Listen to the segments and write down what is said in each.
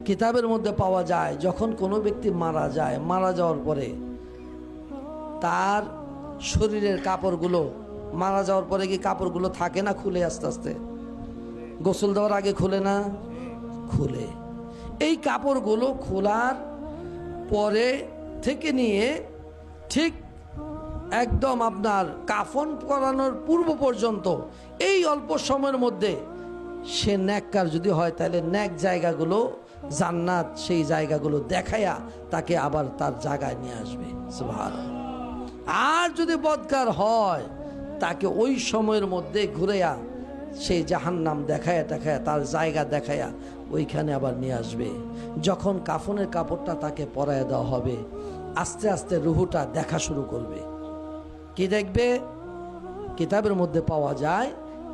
কিতাবের মধ্যে পাওয়া যায় যখন কোনো ব্যক্তি মারা যায়, মারা যাওয়ার পরে তার শরীরের কাপড়গুলো, মারা যাওয়ার পরে কি কাপড়গুলো থাকে না খুলে আস্তে আস্তে? গোসল দেওয়ার আগে খুলে না? খুলে। এই কাপড়গুলো খোলার পরে থেকে নিয়ে ঠিক একদম আপনার কাফন করানোর পূর্ব পর্যন্ত এই অল্প সময়ের মধ্যে সে নেককার যদি হয় তাহলে নেক জায়গাগুলো, জান্নাত সেই জায়গাগুলো দেখায়া তাকে আবার তার জায়গায় নিয়ে আসবে। সুবহানাল্লাহ। আর যদি বদকার হয় তাকে ওই সময়ের মধ্যে ঘুরেয়া সেই জাহান্নাম দেখায়া তার জায়গা দেখায়া ওইখানে আবার নিয়ে আসবে। যখন কাফনের কাপড়টা তাকে পরায় দেওয়া হবে, আস্তে আস্তে রুহুটা দেখা শুরু করবে। কি দেখবে? কিতাবের মধ্যে পাওয়া যায়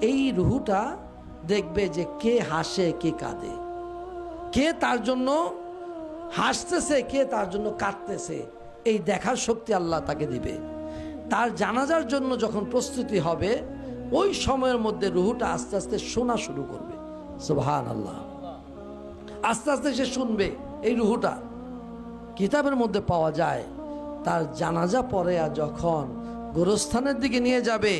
এই রুহুটা দেখবে যে কে হাসে কে কাঁদে, কে তার জন্য হাসতেছে কে তার জন্য কাঁদতেছে, এই দেখার শক্তি আল্লাহ তাকে দিবে। তার জানাজার জন্য যখন প্রস্তুতি হবে ওই সময়ের মধ্যে রুহুটা আস্তে আস্তে শোনা শুরু করবে। সুবহানাল্লাহ। আস্তে আস্তে সে শুনবে। এই রুহুটা কিতাবের মধ্যে পাওয়া যায় তার জানাজা পরে যখন গোরস্থানের দিকে নিয়ে যাবে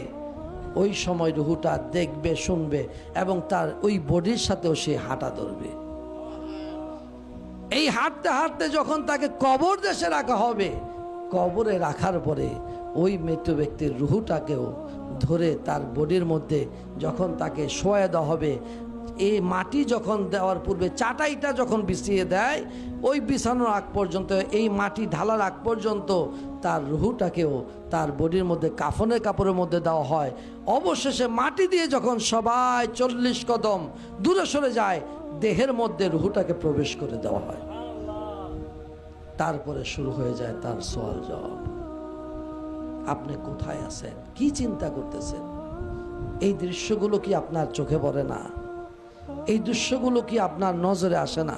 ওই সময় রুহুটা দেখবে, শুনবে এবং তার ওই বডির সাথেও সে হাঁটা ধরবে। এই হাঁটতে হাঁটতে যখন তাকে কবর দেশে রাখা হবে, কবরে রাখার পরে ওই মৃত ব্যক্তির রুহুটাকেও ধরে তার বডির মধ্যে যখন তাকে শোয়া দেওয়া হবে, এই মাটি যখন দেওয়ার পূর্বে চাটাইটা যখন বিছিয়ে দেয়, ওই বিছানোর আগ পর্যন্ত, এই মাটি ঢালার আগ পর্যন্ত তার রুহুটাকেও তার বডির মধ্যে কাফনের কাপড়ের মধ্যে দেওয়া হয়। অবশেষে মাটি দিয়ে যখন সবাই 40 কদম দূরে সরে যায়, দেহের মধ্যে রুহুটাকে প্রবেশ করে দেওয়া হয়। তারপরে শুরু হয়ে যায় তার সওয়াল জবাব। আপনি কোথায় আছেন? কি চিন্তা করতেছেন? এই দৃশ্যগুলো কি আপনার চোখে পড়ে না? এই দৃশ্যগুলো কি আপনার নজরে আসে না?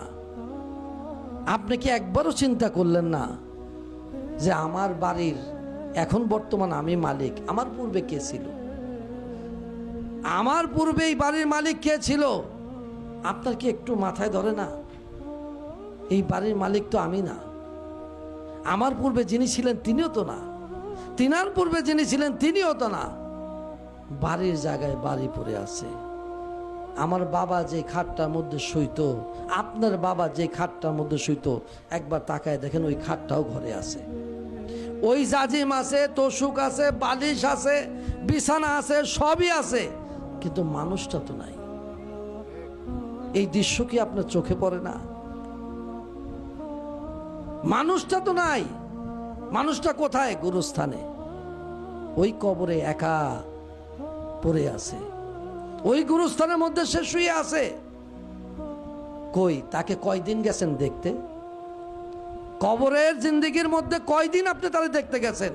আপনি কি একবারও চিন্তা করলেন না যে আমার বাড়ির এখন বর্তমান আমি মালিক, আমার পূর্বে কে ছিল? আমার পূর্বে এই বাড়ির মালিক কে ছিল? আপনার কি একটু মাথায় ধরে না? এই বাড়ির মালিক তো আমি না। আমার পূর্বে যিনি ছিলেন তিনিও তো না, তিনার পূর্বে যিনি ছিলেন তিনিও তো না। বাড়ির জায়গায় বাড়ি পড়ে আছে। আমার বাবা যে খাটটার মধ্যে শুইতো, আপনার বাবা যে খাটটার মধ্যে শুইতো, একবার তাকায় দেখেন ওই খাটটাও ঘরে আছে। ওই জাজিম আছে, তোষক আছে, বালিশ আছে, বিছানা আছে, সবই আছে, কিন্তু মানুষটা তো নাই। এই দৃশ্য কি আপনার চোখে পড়ে না? মানুষটা তো নাই। মানুষটা কোথায়? গুরুস্থানে, ওই কবরে একা পড়ে আছে। ওই গুরুস্থানের মধ্যে সে শুয়ে আছে। কই তাকে কয়দিন গেছেন দেখতে? কবরের জিন্দেগির মধ্যে কয়দিন আপনি তাকে দেখতে গেছেন?